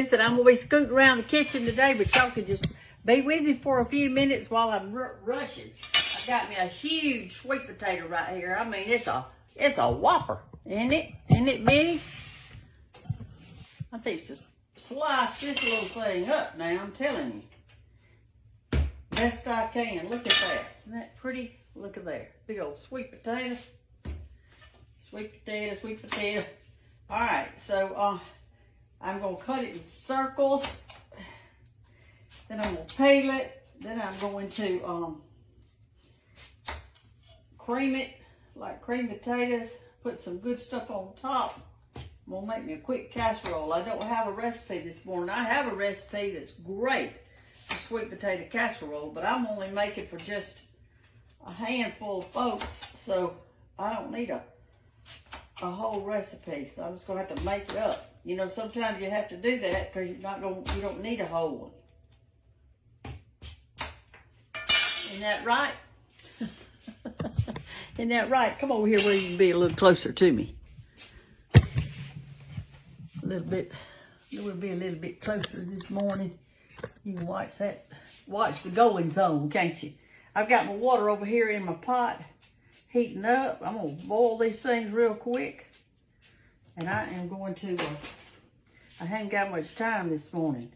And I'm going to be scooting around the kitchen today, but y'all can just be with me for a few minutes while I'm rushing. I got me a huge sweet potato right here. I mean, it's a whopper, isn't it? Isn't it, Benny? I think to slice this little thing up now, I'm telling you. Best I can. Look at that. Isn't that pretty? Look at there. Big old sweet potato. Sweet potato, sweet potato. All right, so I'm going to cut it in circles. Then I'm going to peel it. Then I'm going to cream it like cream potatoes. Put some good stuff on top. I'm going to make me a quick casserole. I don't have a recipe this morning. I have a recipe that's great for sweet potato casserole, but I'm only making for just a handful of folks, so I don't need a whole recipe. So I'm just going to have to make it up. You know, sometimes you have to do that because you don't need a whole one. Isn't that right? Isn't that right? Come over here where you can be a little closer to me. A little bit. We'll be a little bit closer this morning. You can watch the goings on, can't you? I've got my water over here in my pot heating up. I'm going to boil these things real quick. And I am going to, I haven't got much time this morning.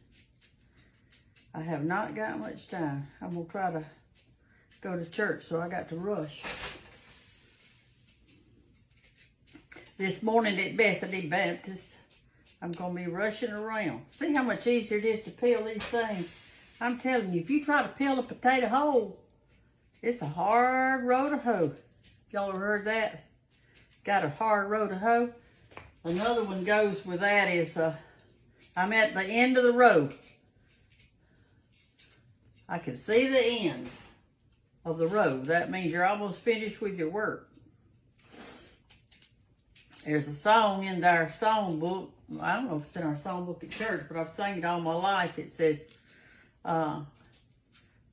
I have not got much time. I'm going to try to go to church, so I got to rush. This morning at Bethany Baptist, I'm going to be rushing around. See how much easier it is to peel these things. I'm telling you, if you try to peel a potato whole, it's a hard row to hoe. If y'all have heard that, got a hard row to hoe. Another one goes with that is, I'm at the end of the row. I can see the end of the row. That means you're almost finished with your work. There's a song in our song book. I don't know if it's in our song book at church, but I've sang it all my life. It says,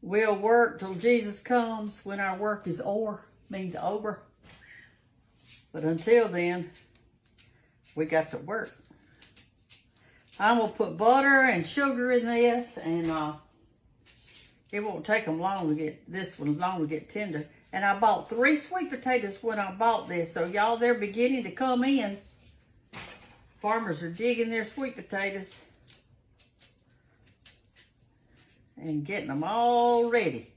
we'll work till Jesus comes. When our work is o'er, means over. But until then, we got to work. I'm going to put butter and sugar in this, and it won't take them long to get tender. And I bought 3 sweet potatoes when I bought this, so y'all, they're beginning to come in. Farmers are digging their sweet potatoes and getting them all ready.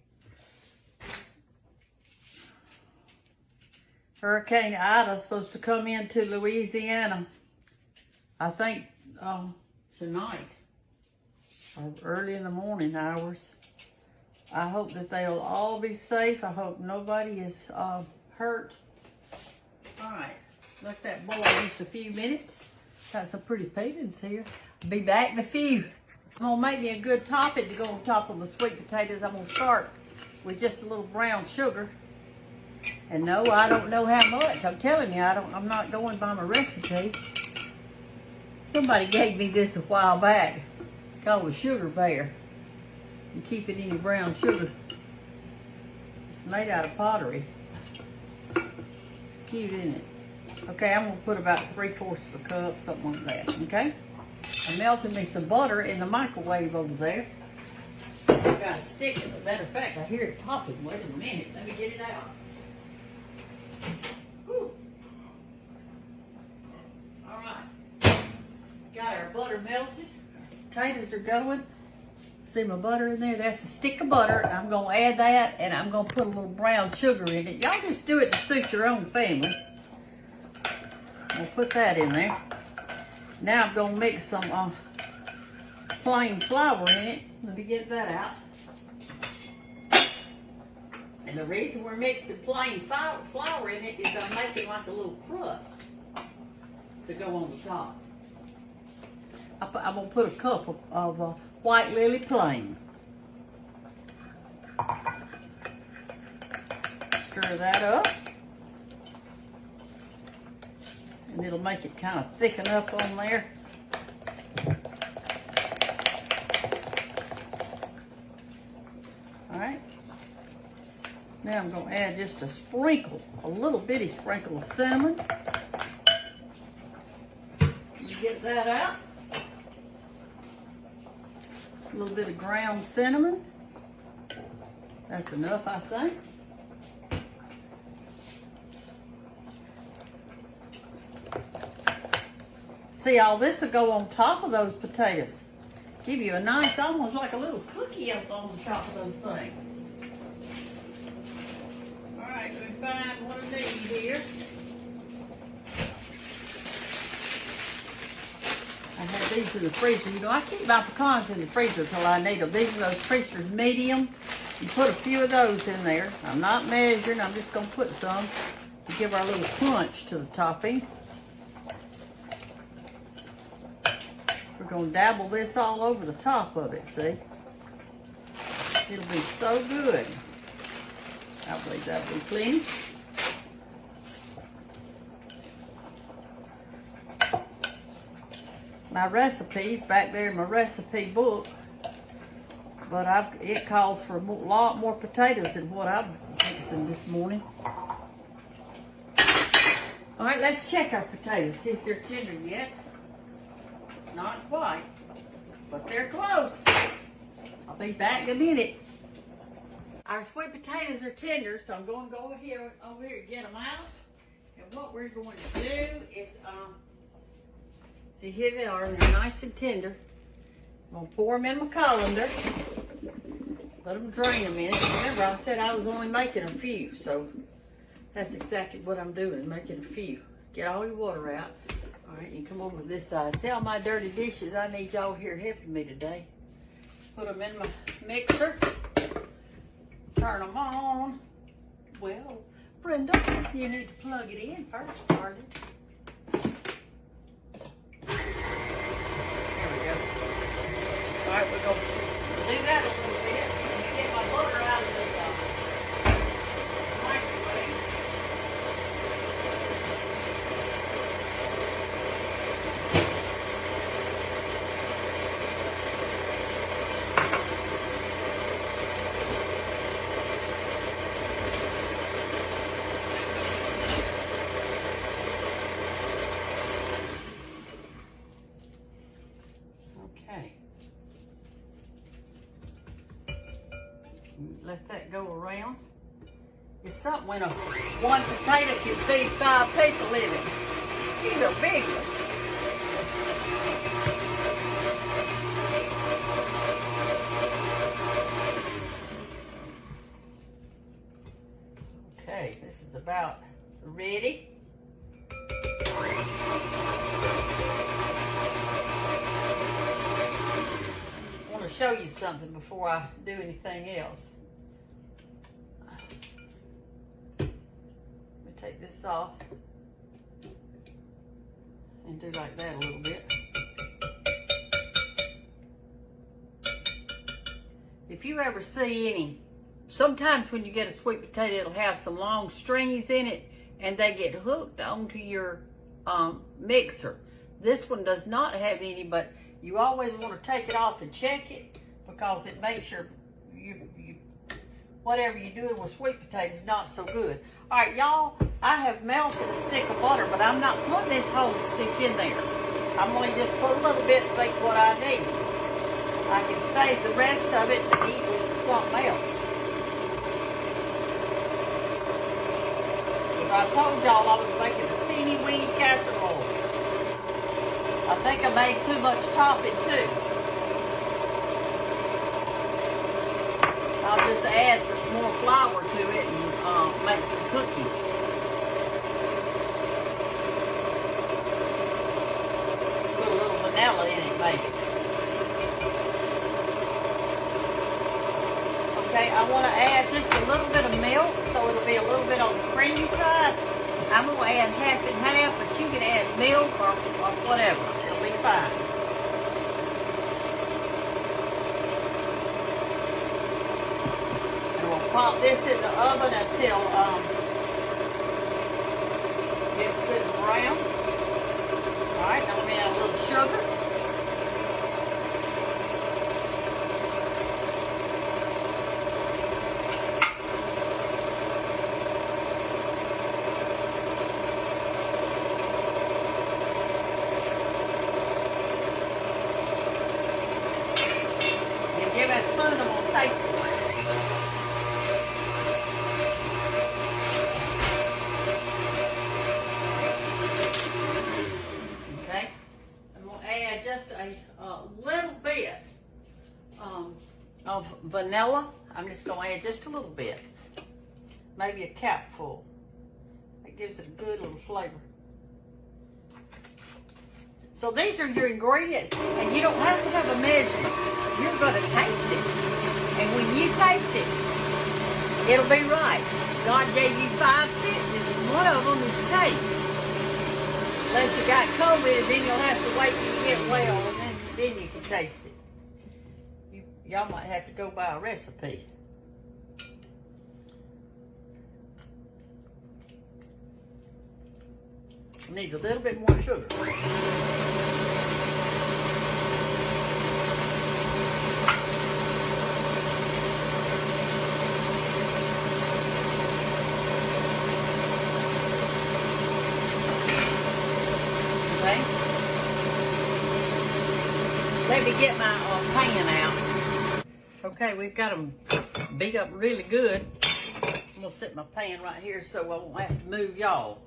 Hurricane Ida's supposed to come into Louisiana, I think tonight or early in the morning hours. I hope that they'll all be safe. I hope nobody is hurt. All right, let that boil just a few minutes. Got some pretty peelings here. I'll be back in a few. I'm gonna make me a good topping to go on top of the sweet potatoes. I'm gonna start with just a little brown sugar. And no, I don't know how much. I'm telling you, I'm not going by my recipe. Somebody gave me this a while back. Called a sugar bear. You keep it in your brown sugar. It's made out of pottery. It's cute, isn't it? Okay, I'm gonna put about 3/4 of a cup, something like that, okay? I'm melting me some butter in the microwave over there. I've got a stick. As a matter of fact, I hear it popping. Wait a minute, let me get it out. Whew. All right, got our butter melted. Potatoes are going. See my butter in there? That's a stick of butter. I'm going to add that, and I'm going to put a little brown sugar in it. Y'all just do it to suit your own family. I'll put that in there. Now I'm going to mix some plain flour in it. Let me get that out. And the reason we're mixing plain flour in it is I'm making like a little crust to go on the top. I'm going to put a cup of white lily plain. Stir that up. And it'll make it kind of thicken up on there. All right. Now I'm going to add just a sprinkle, a little bitty sprinkle of cinnamon. Get that out. A little bit of ground cinnamon. That's enough, I think. See, all this will go on top of those potatoes. Give you a nice, almost like a little cookie up on the top of those things. All right, let me find what I need here. I had these in the freezer. You know, I keep my pecans in the freezer till I need them. These are those freezers medium. You put a few of those in there. I'm not measuring. I'm just going to put some to give our little punch to the topping. We're going to dabble this all over the top of it, see? It'll be so good. I believe that'll be plenty. My recipes back there in my recipe book, but it calls for a lot more potatoes than what I'm fixing this morning. All right, let's check our potatoes, see if they're tender yet. Not quite, but they're close. I'll be back in a minute. Our sweet potatoes are tender, so I'm going to go over here and get them out. And what we're going to do is, see, here they are. They're nice and tender. I'm going to pour them in my colander. Let them drain a minute. Remember, I said I was only making a few, so that's exactly what I'm doing, making a few. Get all your water out. All right, you come over to this side. See all my dirty dishes? I need y'all here helping me today. Put them in my mixer. Turn them on. Well, Brenda, you need to plug it in first, darling. There we go. All right, we're going to do that a little bit. Get my butter out of the microwave. Let that go around. It's something when one potato can feed 5 people in it. These are big ones. Okay, this is about ready. I want to show you something before I do anything else. Take this off and do like that a little bit. If you ever see any, sometimes when you get a sweet potato, it'll have some long strings in it and they get hooked onto your mixer. This one does not have any, but you always want to take it off and check it because it makes your whatever you're doing with sweet potatoes not so good. All right, y'all, I have melted a stick of butter, but I'm not putting this whole stick in there. I'm only just put a little bit to make what I need. I can save the rest of it and eat with something else. As I told y'all, I was making a teeny weeny casserole. I think I made too much topping too. I'll just add some more flour to it and make some cookies. Put a little vanilla in it, maybe. Okay, I want to add just a little bit of milk, so it'll be a little bit on the creamy side. I'm going to add half and half, but you can add milk or whatever. It'll be fine. Pop this in the oven until it's good and brown. All right, now let me add a little sugar. tablespoon. I'm going to taste it. Okay. I'm going to add just a little bit of vanilla. I'm just going to add just a little bit. Maybe a capful. It gives it a good little flavor. So these are your ingredients, and you don't have to have a measurement. You're going to taste it. And when you taste it, it'll be right. God gave you 5 senses, and one of them is taste. Unless you got COVID, then you'll have to wait till you get well, and then you can taste it. Y'all might have to go by a recipe. It needs a little bit more sugar. Let me get my pan out. Okay, we've got them beat up really good. I'm gonna set my pan right here so I won't have to move y'all.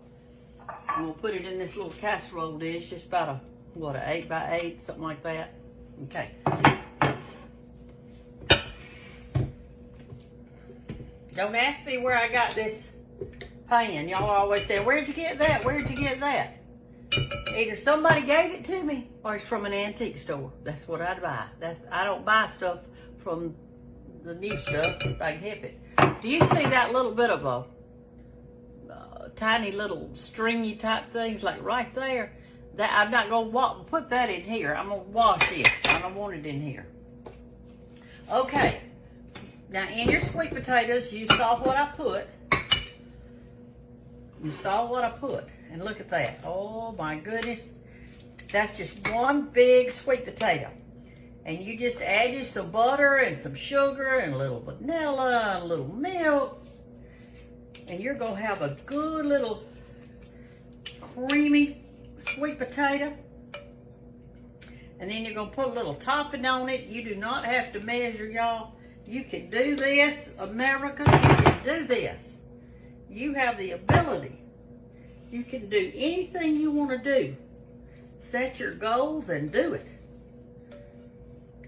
I'm gonna put it in this little casserole dish, just about an 8 by 8, something like that. Okay. Don't ask me where I got this pan. Y'all always say, where'd you get that? Where'd you get that? Either somebody gave it to me or it's from an antique store. That's what I'd buy. I don't buy stuff from the new stuff if I can help it. Do you see that little bit of a tiny little stringy type things like right there? That I'm not going to put that in here. I'm going to wash it. I don't want it in here. Okay. Now in your sweet potatoes, you saw what I put. You saw what I put. And look at that. Oh my goodness. That's just one big sweet potato. And you just add you some butter and some sugar and a little vanilla and a little milk. And you're going to have a good little creamy sweet potato. And then you're going to put a little topping on it. You do not have to measure, y'all. You can do this, America. You can do this. You have the ability. You can do anything you want to do. Set your goals and do it.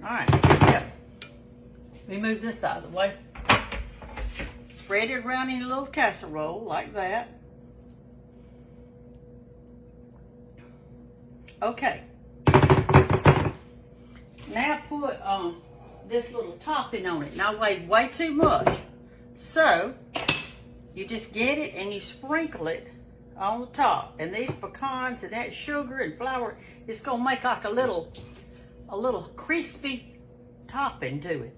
All right, here we go. Let me move this out of the way. Spread it around in a little casserole like that. Okay. Now put this little topping on it. Now weigh way too much. So you just get it and you sprinkle it on the top. And these pecans and that sugar and flour, it's gonna make like a little crispy topping to it.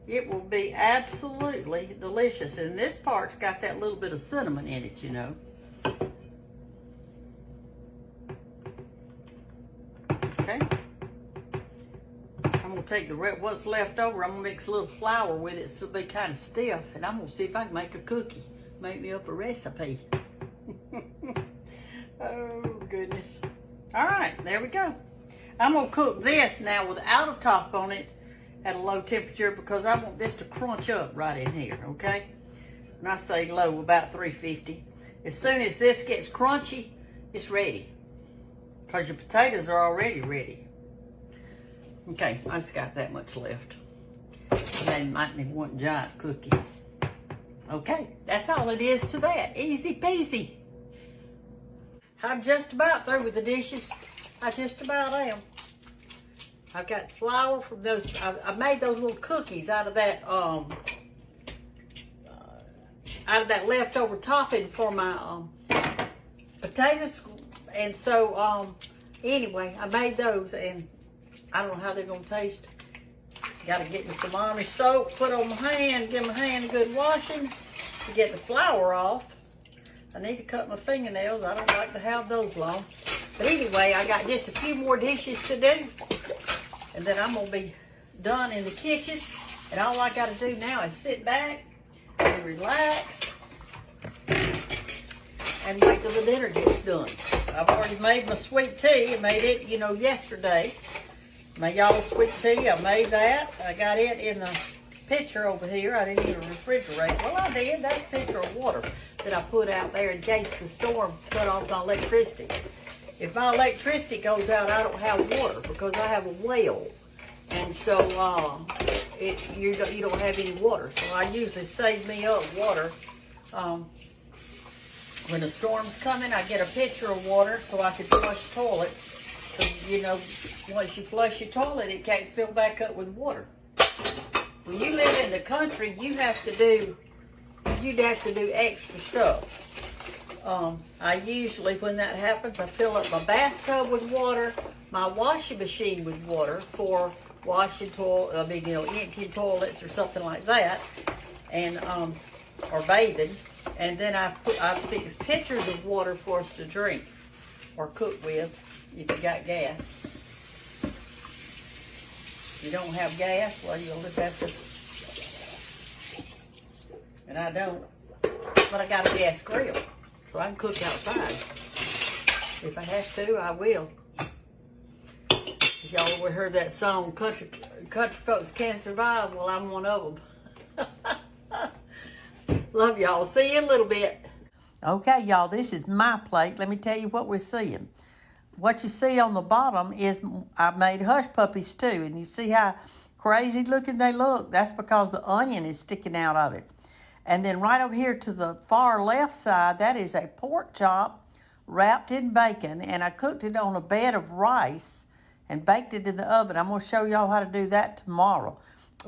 It will be absolutely delicious. And this part's got that little bit of cinnamon in it, you know. Okay. I'm gonna take what's left over. I'm gonna mix a little flour with it so it'll be kind of stiff. And I'm gonna see if I can make a cookie. Make me up a recipe. Oh goodness. All right, there we go. I'm gonna cook this now without a top on it at a low temperature because I want this to crunch up right in here, okay? When I say low, about 350. As soon as this gets crunchy, it's ready. Because your potatoes are already ready. Okay, I just got that much left. That might be one giant cookie. Okay, that's all it is to that. Easy peasy. I'm just about through with the dishes. I just about am. I've got flour from those. I made those little cookies out of that leftover topping for my potatoes. And so anyway, I made those, and I don't know how they're gonna taste. Got to get me some Amish soap, put on my hand, give my hand a good washing to get the flour off. I need to cut my fingernails. I don't like to have those long. But anyway, I got just a few more dishes to do. And then I'm going to be done in the kitchen. And all I got to do now is sit back and relax and wait till the dinner gets done. I've already made my sweet tea. I made it, yesterday. My y'all sweet tea, I made that. I got it in the pitcher over here. I didn't even refrigerate. Well, I did. That's a pitcher of water that I put out there in case the storm cut off my electricity. If my electricity goes out, I don't have water because I have a well. And so you don't have any water. So I usually save me up water. When the storm's coming, I get a pitcher of water so I can flush the toilet. So, you know, once you flush your toilet, it can't fill back up with water. When you live in the country, you'd have to do extra stuff. I usually, when that happens, I fill up my bathtub with water, my washing machine with water for washing emptying toilets or something like that, and or bathing. And then I fix pitchers of water for us to drink or cook with if you got gas. If you don't have gas, well, you'll just have to. And I don't, but I got a gas grill, so I can cook outside. If I have to, I will. If y'all ever heard that song, Country Folks Can't Survive, well, I'm one of them. Love y'all. See you in a little bit. Okay, y'all, this is my plate. Let me tell you what we're seeing. What you see on the bottom is I made hush puppies too, and you see how crazy looking they look? That's because the onion is sticking out of it. And then right over here to the far left side, that is a pork chop wrapped in bacon, and I cooked it on a bed of rice and baked it in the oven. I'm going to show y'all how to do that tomorrow.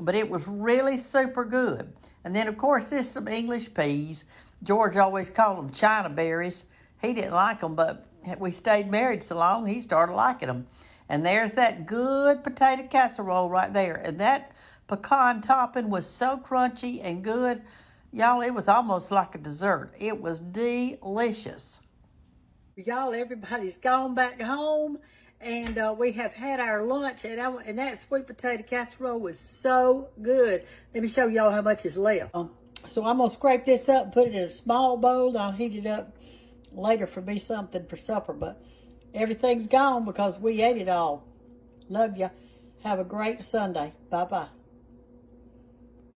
But it was really super good. And then, of course, there's some English peas. George always called them China berries. He didn't like them, but we stayed married so long, he started liking them. And there's that good potato casserole right there. And that pecan topping was so crunchy and good. Y'all, it was almost like a dessert. It was delicious. Y'all, everybody's gone back home. And we have had our lunch, and that sweet potato casserole was so good. Let me show y'all how much is left. So I'm going to scrape this up and put it in a small bowl. I'll heat it up later for me something for supper. But everything's gone because we ate it all. Love ya. Have a great Sunday. Bye-bye.